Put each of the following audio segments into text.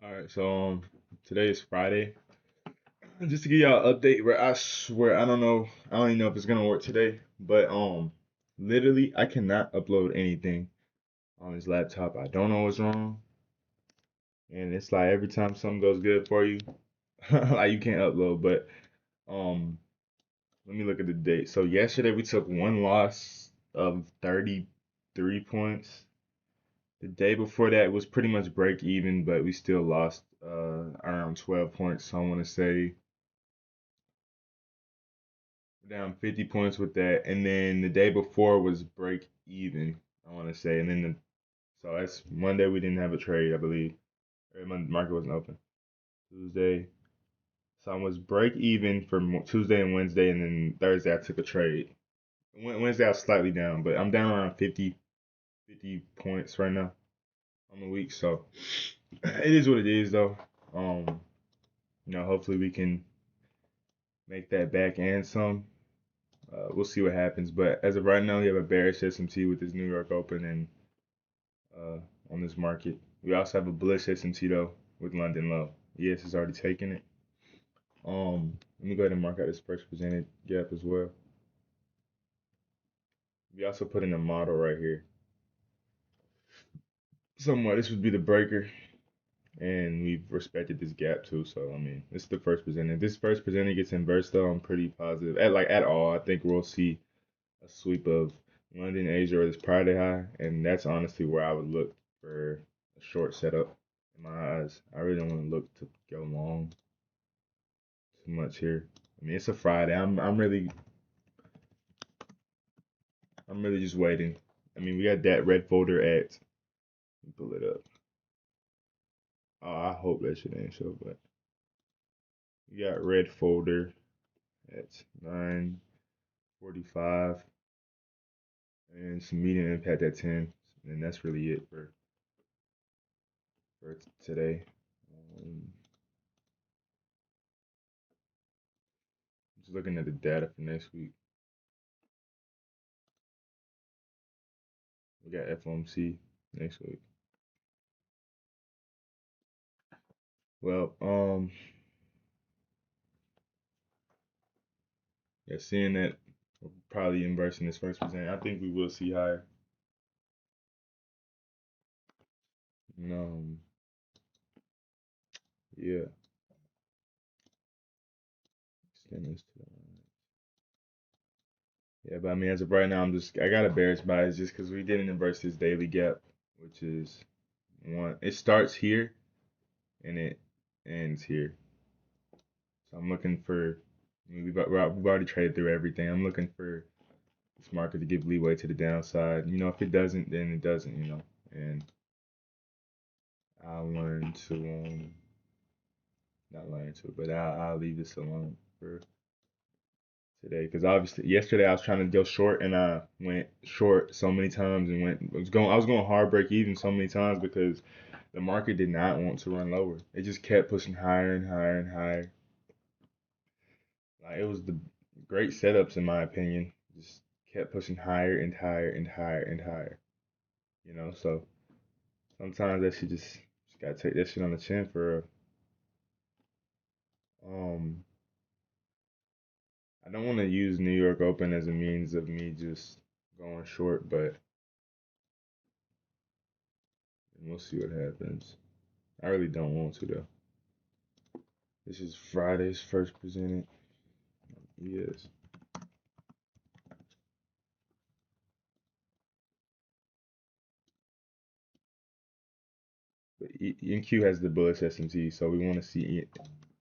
All right, so today is Friday. Just to give y'all an update, where I swear I don't even know if it's gonna work today, but literally I cannot upload anything on this laptop. I don't know what's wrong, and it's like every time something goes good for you, like you can't upload. But um, let me look at the date. So yesterday we took one loss of 33 points. The day before that was pretty much break even, but we still lost around 12 points. So I want to say down 50 points with that, and then the day before was break even. I want to say, and then so that's Monday we didn't have a trade, I believe. Or market wasn't open. Tuesday, so I was break even for Tuesday and Wednesday, and then Thursday I took a trade. Wednesday I was slightly down, but I'm down around 50 points right now on the week. So it is what it is, though. Um, hopefully we can make that back and some. We'll see what happens. But as of right now, we have a bearish S&T with this New York Open and uh, on this market. We also have a bullish S&T though with London low. ES has already taken it. Let me go ahead and mark out this first presented gap as well. We also put in a model right here. Somewhat, this would be the breaker, and we've respected this gap too. So I mean, this is the first presented. This first presented gets inversed though. I'm pretty positive. At all, I think we'll see a sweep of London, Asia, or this Friday high, and that's honestly where I would look for a short setup in my eyes. I really don't want to look to go long too much here. I mean, it's a Friday. I'm really just waiting. I mean, we got that red folder at. Let me pull it up. Oh, I hope that shit ain't show, but we got red folder at 9:45 and some medium impact at 10, and that's really it for today. Um, just looking at the data for next week. We got FOMC next week. Well, yeah, seeing that we're probably inversing this first percent, I think we will see higher. No, yeah, extend this to the yeah, but I mean, as of right now, I got a bearish bias just because we didn't inverse this daily gap, which is one. It starts here and it ends here. So I'm looking for. I mean, we've already traded through everything. I'm looking for this market to give leeway to the downside. If it doesn't, then it doesn't. And I'll learn to not learn to, but I'll leave this alone for today because obviously yesterday I was trying to go short and I went short so many times and I was going hard break even so many times because the market did not want to run lower. It just kept pushing higher and higher and higher. Like it was the great setups in my opinion. Just kept pushing higher and higher and higher and higher. So sometimes that shit just gotta take that shit on the chin for um I don't want to use New York Open as a means of me just going short, but we'll see what happens. I really don't want to though. This is Friday's first presented. Yes. But NQ has the bullish S&T, so we want to see it.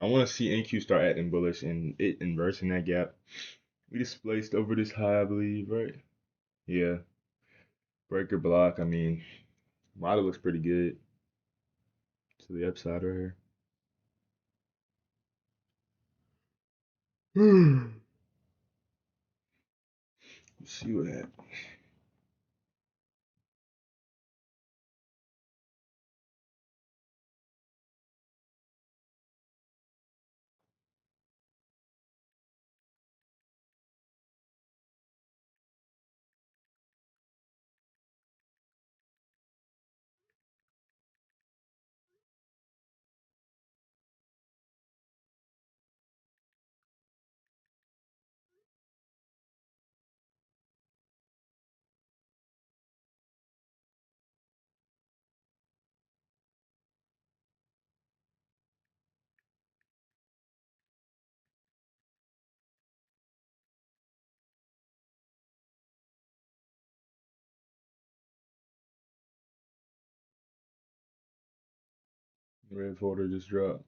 I want to see NQ start acting bullish and it inversing that gap. We displaced over this high, I believe, right? Yeah. Breaker block. I mean, model looks pretty good to the upside right here. Let's see what happens. Red folder just dropped.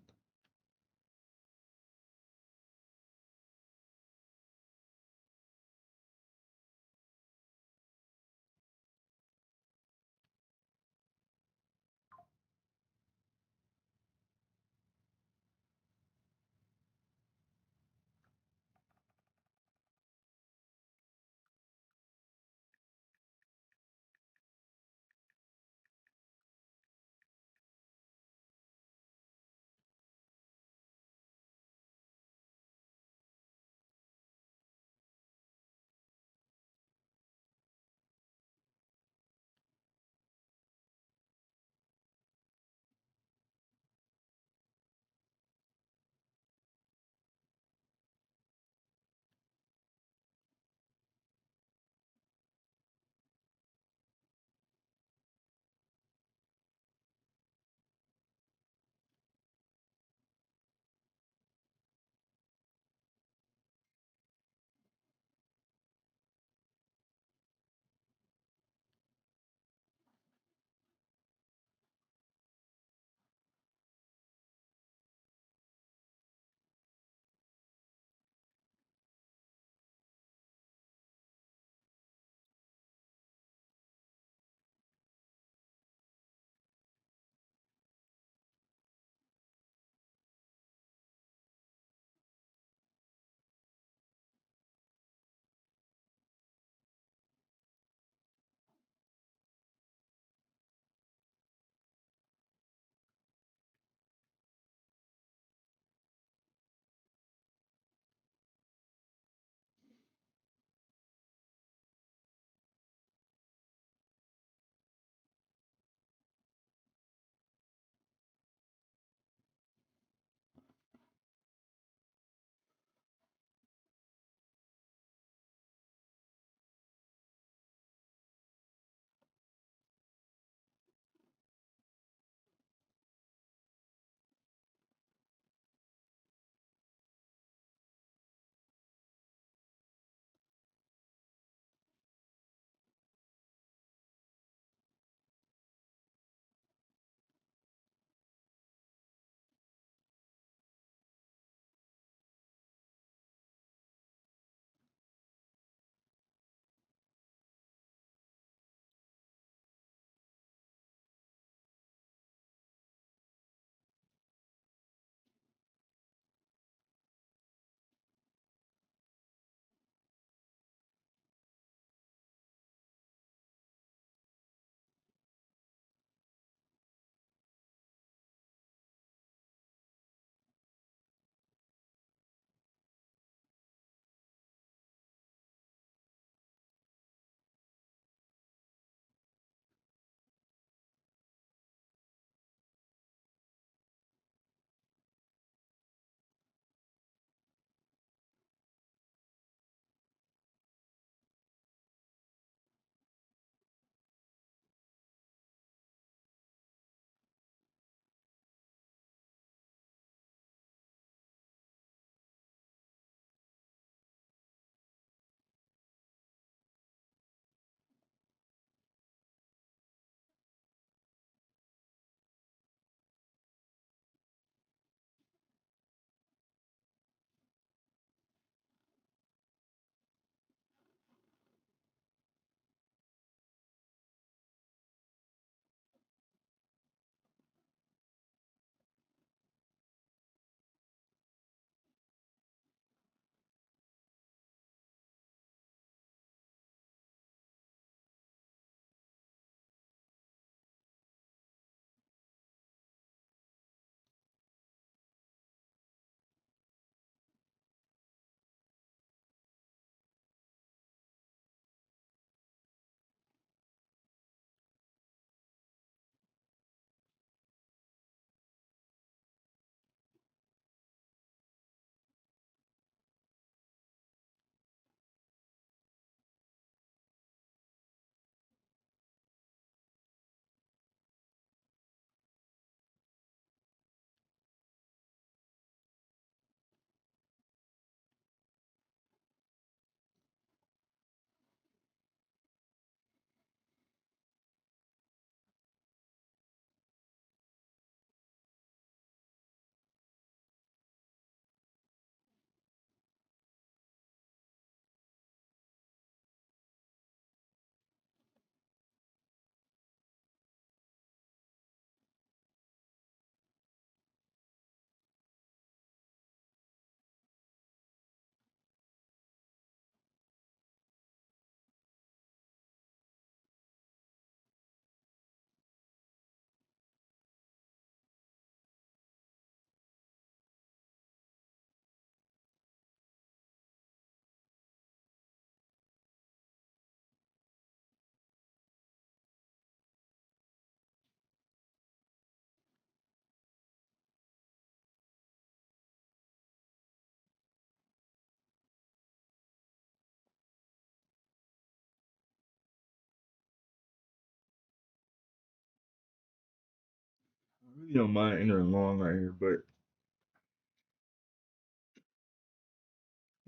really don't mind entering long right here, but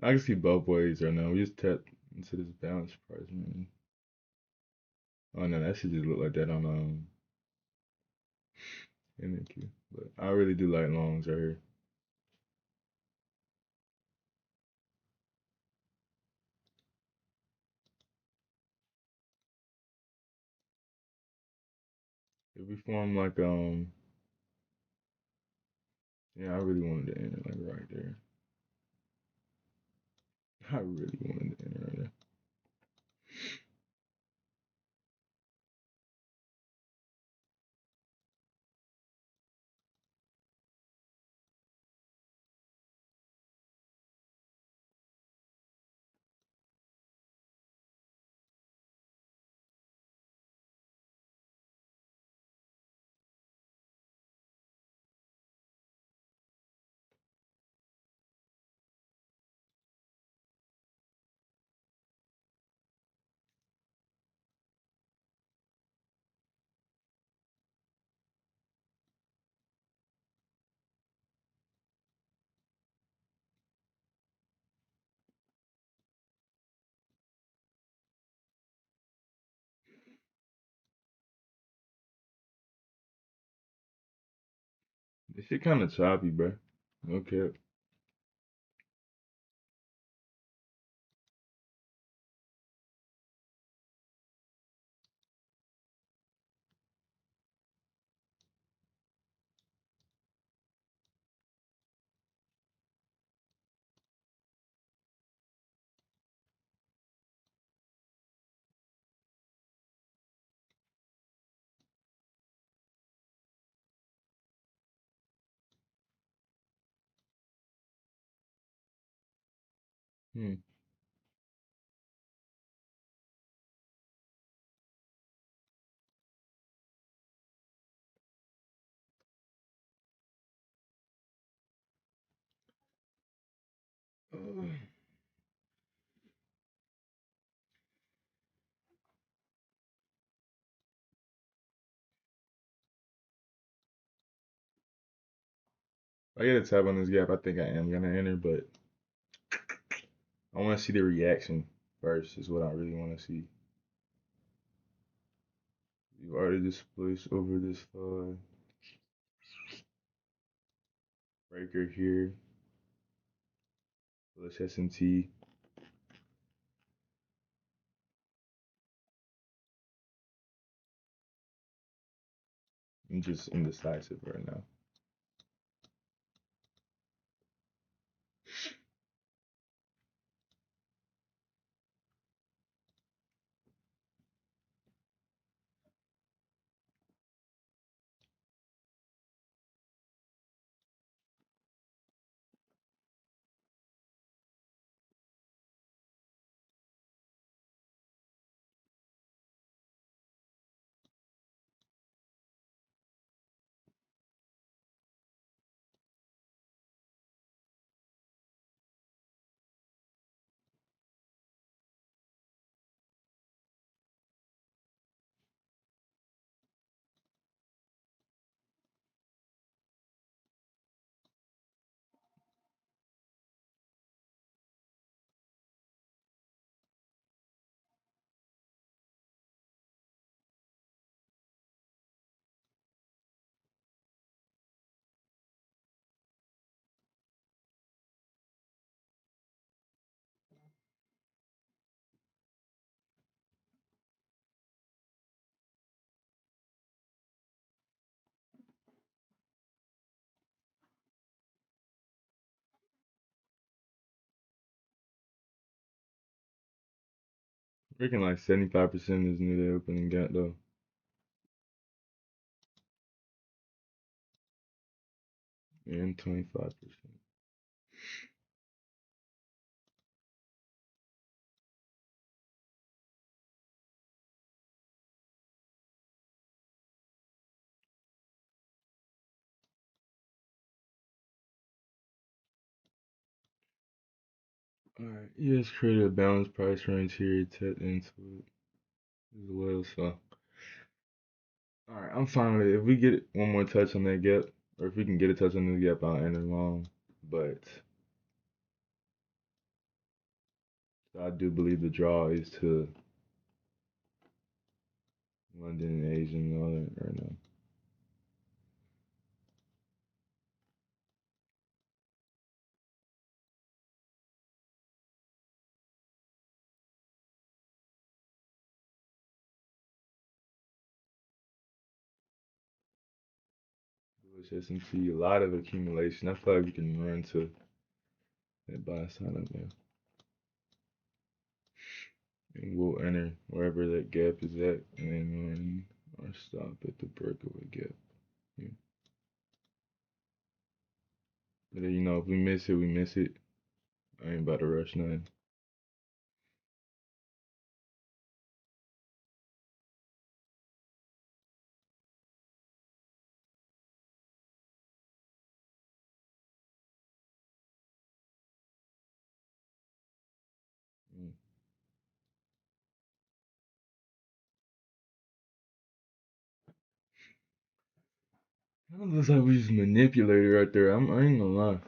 I can see both ways right now. We just tapped into this balance price, man. Oh no, that should just look like that on NQ. But I really do like longs right here. If we form like yeah, I really wanted to enter like right there. I really wanted to enter right there. This shit kind of choppy, bro. Okay. Hmm. I get a tap on this gap. I think I am gonna enter, but I want to see the reaction first. Is what I really want to see. You've already displaced over this breaker here. Let's S&T. I'm just indecisive right now. Freaking like 75% is near the opening gap though. And 25%. Alright, he has created a balanced price range here, tapped into it as well. So All right, I'm fine with it. If we get one more touch on that gap, or if we can get a touch on this gap, I'll enter long. But I do believe the draw is to London and Asia and all that right now. Bullish S&P, a lot of accumulation. I feel like we can run to that buy sign up there. And we'll enter wherever that gap is at and then run our stop at the breakaway gap. Yeah. But you know, if we miss it, we miss it. I ain't about to rush nothing. Mm. That looks like we just manipulated right there. I ain't gonna lie.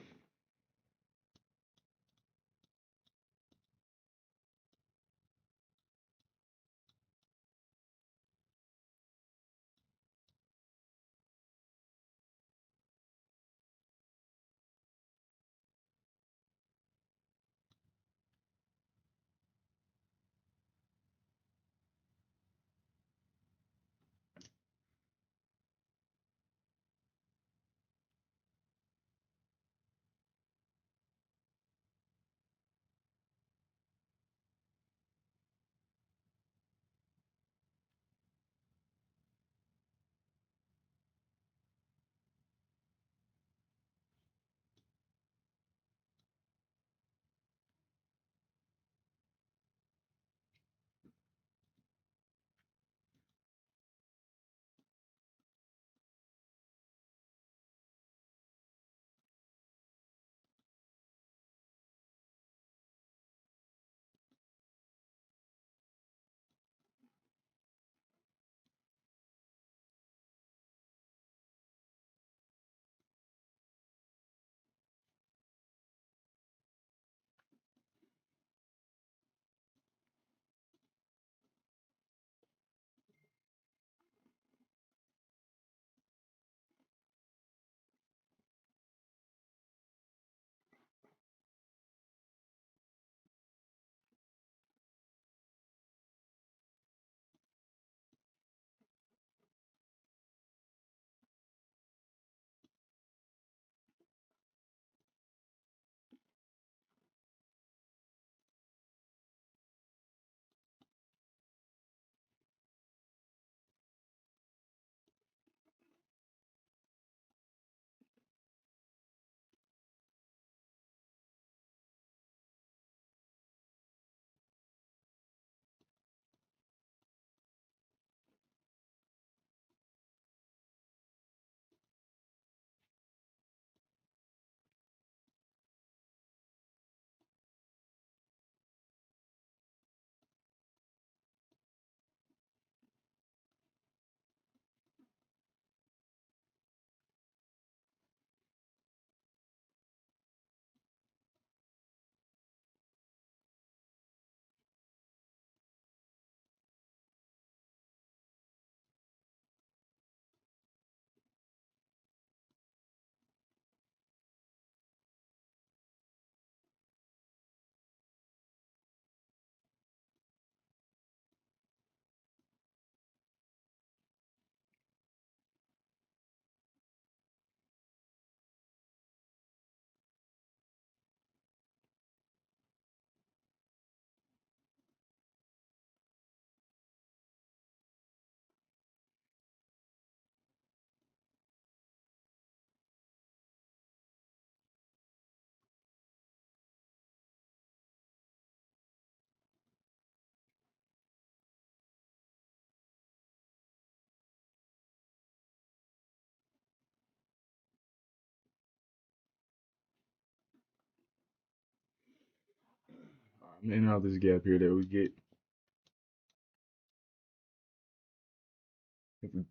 I'm in out this gap here that we get.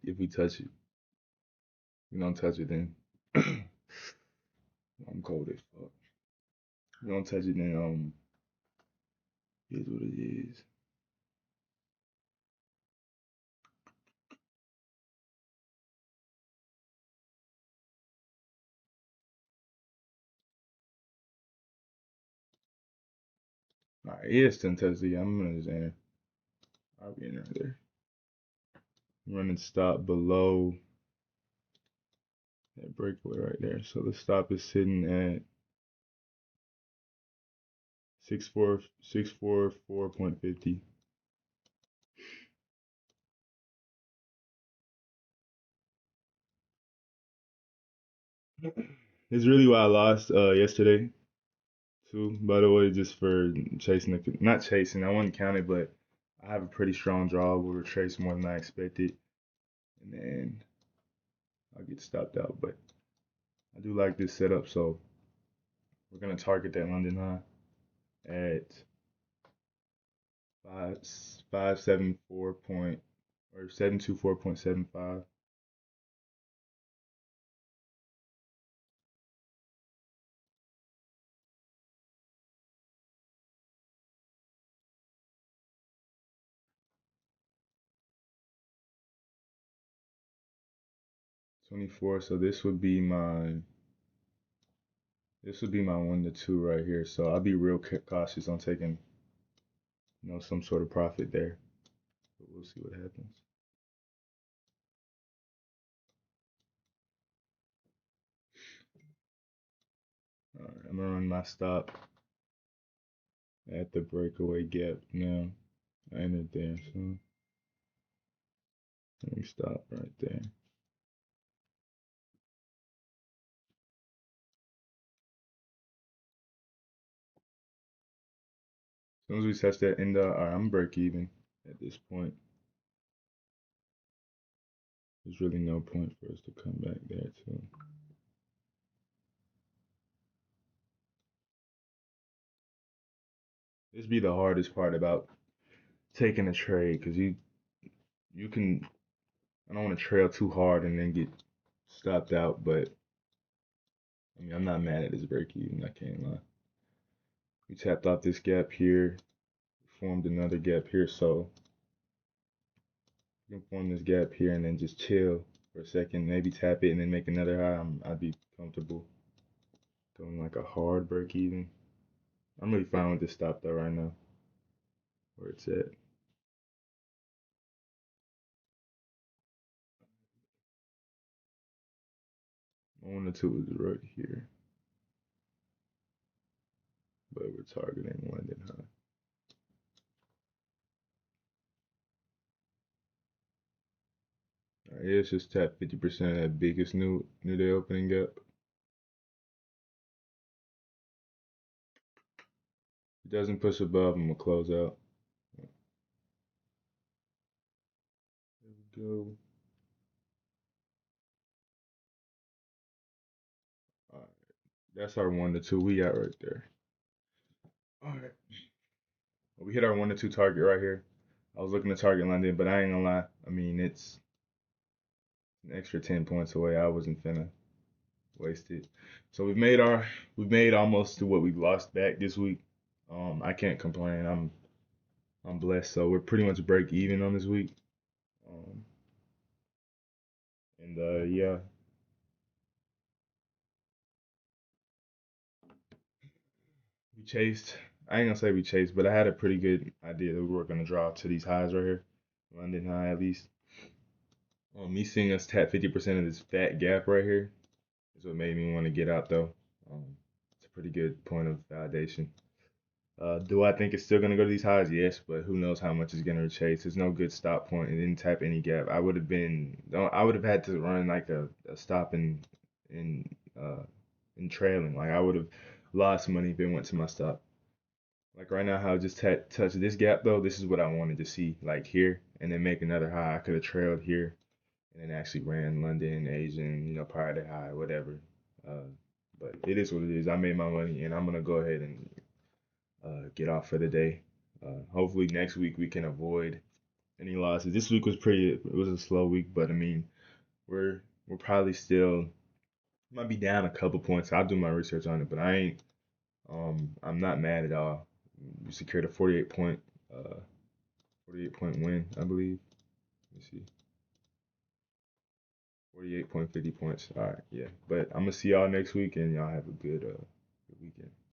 if we touch it. We don't touch it then. I'm cold as fuck. We don't touch it then it is what it is. Alright, yeah, it's 10 touch the I'm gonna just enter. I'll be in right there. Running stop below that breakaway right there. So the stop is sitting at 644.50. It's really why I lost yesterday too. By the way, just for chasing the not chasing, I wouldn't count it, but I have a pretty strong draw. We were chasing more than I expected, and then I'll get stopped out. But I do like this setup, so we're gonna target that London high at 574 point or 724.75. '24. So this would be my 1 to 2 right here. So I'll be real cautious on taking some sort of profit there. But we'll see what happens. All right, I'm gonna run my stop at the breakaway gap now. I entered there, so let me stop right there. As soon as we touch that end, all right, I'm break even at this point. There's really no point for us to come back there too. This be the hardest part about taking a trade because you can I don't want to trail too hard and then get stopped out, but I mean I'm not mad at this break even. I can't lie. We tapped off this gap here, formed another gap here, so you can form this gap here and then just chill for a second, maybe tap it and then make another high. I'd be comfortable doing like a hard break even. I'm really fine with this stop though right now, where it's at. 1 to 2 is right here, but we're targeting London high. All right, yeah, it's just tap 50% of that biggest new day opening gap. If it doesn't push above, I'm gonna close out. There we go. All right, that's our 1 to 2 we got right there. All right, we hit our 1 to 2 target right here. I was looking to target London, but I ain't gonna lie. I mean, it's an extra 10 points away. I wasn't finna waste it. So we've made almost to what we lost back this week. I can't complain. I'm blessed. So we're pretty much break even on this week. Um, and yeah, we chased. I ain't gonna say we chased, but I had a pretty good idea that we were gonna draw to these highs right here, London high at least. Me seeing us tap 50% of this fat gap right here is what made me want to get out though. It's a pretty good point of validation. Do I think it's still gonna go to these highs? Yes, but who knows how much it's gonna chase? There's no good stop point. It didn't tap any gap. I would have had to run like a stop in uh in trailing. Like I would have lost money if it went to my stop. Like right now, how I just touched this gap though. This is what I wanted to see, like here, and then make another high. I could have trailed here and then actually ran London, Asian, prior to high, whatever. Uh, but it is what it is. I made my money, and I'm gonna go ahead and get off for the day. Hopefully next week we can avoid any losses. This week was pretty. It was a slow week, but I mean, we're probably still might be down a couple points. I'll do my research on it, but I ain't. I'm not mad at all. We secured a 48 point win, I believe. Let me see, 48.50 points. All right, yeah. But I'm gonna see y'all next week, and y'all have a good weekend.